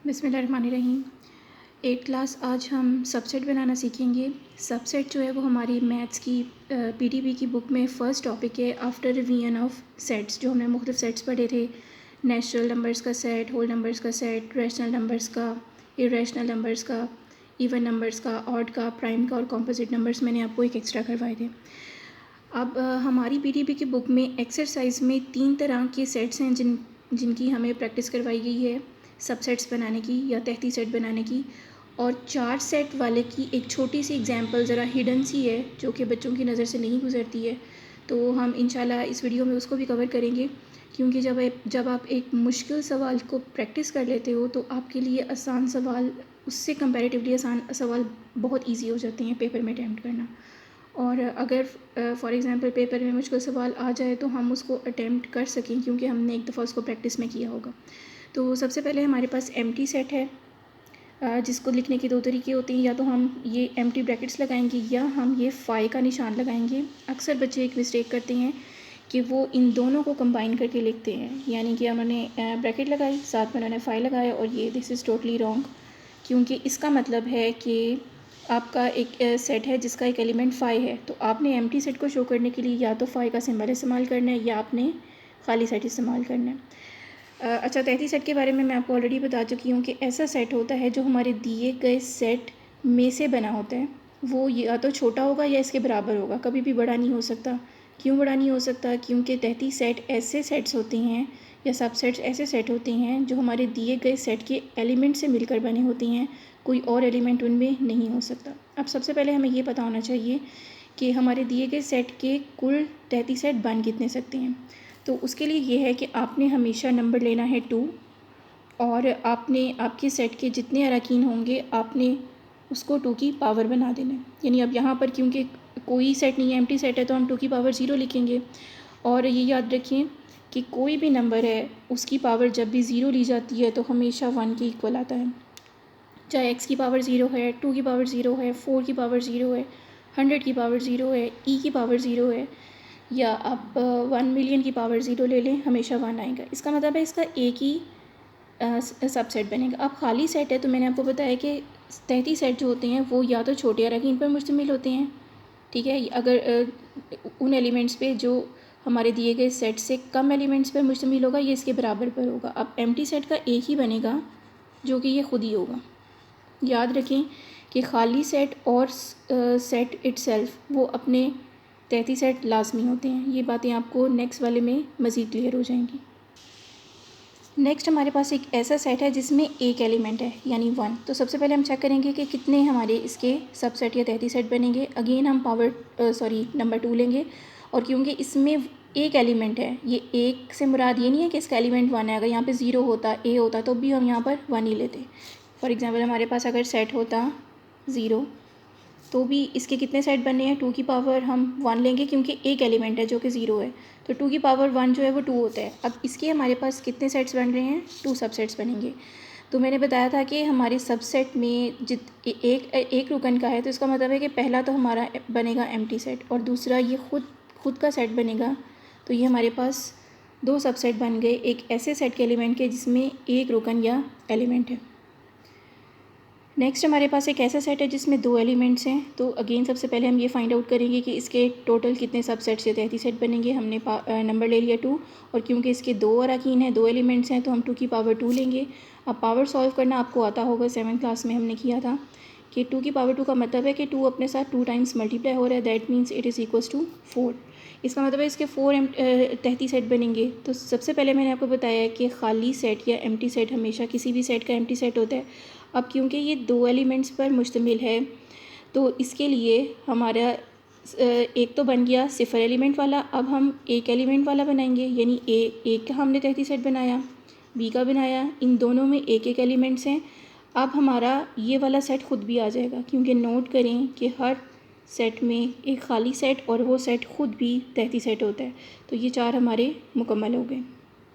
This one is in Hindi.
बिस्मिल्लाहिर्रहमानिर्रहीम। 8 क्लास आज हम सबसेट बनाना सीखेंगे। सबसेट जो है वो हमारी मैथ्स की पीटीबी की बुक में फ़र्स्ट टॉपिक है आफ्टर रिवीजन ऑफ सेट्स। जो हमने मुख्तलिफ सेट्स पढ़े थे, नेचुरल नंबर्स का सेट, होल नंबर्स का सेट, रैशनल नंबर्स का, इरेशनल नंबर्स का, इवन नंबर्स का, ऑड का, प्राइम का और कॉम्पोजिट नंबर्स मैंने आपको एक एक्स्ट्रा करवाए थे। अब हमारी पीटीबी की बुक में एक्सरसाइज में 3 तरह के सेट्स हैं जिनकी हमें प्रैक्टिस करवाई गई है, सबसेट्स बनाने की या तहती सेट बनाने की। और 4 सेट वाले की एक छोटी सी एग्जांपल ज़रा हिडन सी है जो कि बच्चों की नज़र से नहीं गुजरती है, तो हम इंशाल्लाह इस वीडियो में उसको भी कवर करेंगे। क्योंकि जब आप एक मुश्किल सवाल को प्रैक्टिस कर लेते हो तो आपके लिए आसान सवाल उससे कंपैरेटिवली आसान सवाल बहुत ईजी हो जाते हैं पेपर में अटैम्प्ट करना। और अगर फॉर एग्ज़ाम्पल पेपर में मुश्किल सवाल आ जाए तो हम उसको अटैम्प्ट कर सकें क्योंकि हमने एक दफ़ा उसको प्रैक्टिस में किया होगा। तो सबसे पहले हमारे पास एम्प्टी सेट है, जिसको लिखने के 2 तरीके होते हैं, या तो हम ये एम्प्टी ब्रैकेट्स लगाएंगे या हम ये फाई का निशान लगाएंगे। अक्सर बच्चे एक मिस्टेक करते हैं कि वो इन दोनों को कंबाइन करके लिखते हैं, यानी कि उन्होंने ब्रैकेट लगाई, साथ में उन्होंने फाई लगाया, और ये दिस इज़ टोटली रॉन्ग। क्योंकि इसका मतलब है कि आपका एक सेट है जिसका एक एलिमेंट फाई है, तो आपने एम्प्टी सेट को शो करने के लिए या तो फाई का सिंबल इस्तेमाल करना है या आपने खाली सेट इस्तेमाल करना है। अच्छा, तहती सेट के बारे में मैं आपको ऑलरेडी बता चुकी हूँ कि ऐसा सेट होता है जो हमारे दिए गए सेट में से बना होता है। वो या तो छोटा होगा या इसके बराबर होगा, कभी भी बड़ा नहीं हो सकता। क्यों बड़ा नहीं हो सकता? क्योंकि तहती सेट ऐसे सेट्स होते हैं या सबसेट्स ऐसे सेट होते हैं जो हमारे दिए गए सेट के एलिमेंट से मिलकर बने होते हैं, कोई और एलिमेंट उनमें नहीं हो सकता। अब सबसे पहले हमें ये पता होना चाहिए कि हमारे दिए गए सेट के कुल तहती सेट बन कितने सकते हैं। तो उसके लिए ये है कि आपने हमेशा नंबर लेना है 2, और आपने आपके सेट के जितने अरकान होंगे आपने उसको 2 की पावर बना देना है। यानी अब यहाँ पर क्योंकि कोई सेट नहीं है, एम्प्टी सेट है, तो हम 2 की पावर 0 लिखेंगे। और ये याद रखें कि कोई भी नंबर है उसकी पावर जब भी 0 ली जाती है तो हमेशा 1 के इक्वल आता है। चाहे x की पावर 0 है, 2 की पावर 0 है, 4 की पावर 0 है, 100 की पावर 0 है, e की पावर 0 है, या आप 1 मिलियन की पावर 0 ले लें, हमेशा 1 आएगा। इसका मतलब है इसका एक ही सबसेट बनेगा। अब खाली सेट है तो मैंने आपको बताया कि तहती सेट जो होते हैं वो या तो छोटे अरकान पर मुश्तमिल होते हैं, ठीक है, अगर उन एलिमेंट्स पे जो हमारे दिए गए सेट से कम एलिमेंट्स पर मुश्तमिल होगा, ये इसके बराबर पर होगा। अब एम्प्टी सेट का एक ही बनेगा जो कि ये खुद ही होगा। याद रखें कि खाली सेट और सेट इटसेल्फ वो अपने तहती सेट लाजमी होते हैं। ये बातें आपको नेक्स्ट वाले में मज़ीद क्लियर हो जाएंगी। नेक्स्ट हमारे पास एक ऐसा सेट है जिसमें एक एलिमेंट है यानी 1। तो सबसे पहले हम चेक करेंगे कि कितने हमारे इसके सबसेट या तहती सेट बनेंगे। अगेन हम नंबर 2 लेंगे, और क्योंकि इसमें एक एलिमेंट है, ये एक से मुराद ये नहीं है कि इसका एलिमेंट 1 है। अगर यहाँ पे 0 होता, a होता, तो भी हम यहाँ पर 1 ही लेते। फॉर एग्ज़ाम्पल हमारे पास अगर सेट होता 0 तो भी इसके कितने सेट बनने हैं? 2 की पावर हम 1 लेंगे क्योंकि एक एलिमेंट है जो कि 0 है, तो 2 की पावर 1 जो है वो 2 होता है। अब इसके हमारे पास कितने सेट्स बन रहे हैं? 2 सबसेट्स बनेंगे। तो मैंने बताया था कि हमारे सबसेट में एक रुकन का है, तो इसका मतलब है कि पहला तो हमारा बनेगा एम्प्टी सेट और दूसरा ये खुद का सेट बनेगा। तो ये हमारे पास 2 सबसेट बन गए एक ऐसे सेट के एलिमेंट के जिसमें एक रुकन या एलिमेंट है। नेक्स्ट हमारे पास एक ऐसा सेट है जिसमें 2 एलिमेंट्स हैं। तो अगेन सबसे पहले हम ये फाइंड आउट करेंगे कि इसके टोटल कितने सबसेट्स या तहती सेट बनेंगे। हमने नंबर ले लिया 2, और क्योंकि इसके 2 अरकान हैं, 2 एलिमेंट्स हैं, तो हम 2 की पावर 2 लेंगे। अब पावर सॉल्व करना आपको आता होगा, 7th क्लास में हमने किया था कि 2 की पावर 2 का मतलब है कि 2 अपने साथ 2 टाइम्स मल्टीप्लाई हो रहा है, that means it is equals to 4। इसका मतलब है इसके 4 तहती सेट बनेंगे। तो सबसे पहले मैंने आपको बताया है कि खाली सेट या एम्प्टी सेट हमेशा किसी भी सेट का एम्प्टी सेट होता है। अब क्योंकि ये 2 एलिमेंट्स पर मुश्तमिल है तो इसके लिए हमारा एक तो बन गया 0 एलिमेंट वाला। अब हम एक एलिमेंट वाला बनाएंगे, यानी एक का हमने तहती सेट बनाया, बी का बनाया, इन दोनों में एक एक एलिमेंट्स हैं। अब हमारा ये वाला सेट खुद भी आ जाएगा, क्योंकि नोट करें कि हर सेट में एक खाली सेट और वो सेट खुद भी तहती सेट होता है। तो ये 4 हमारे मुकम्मल हो गए।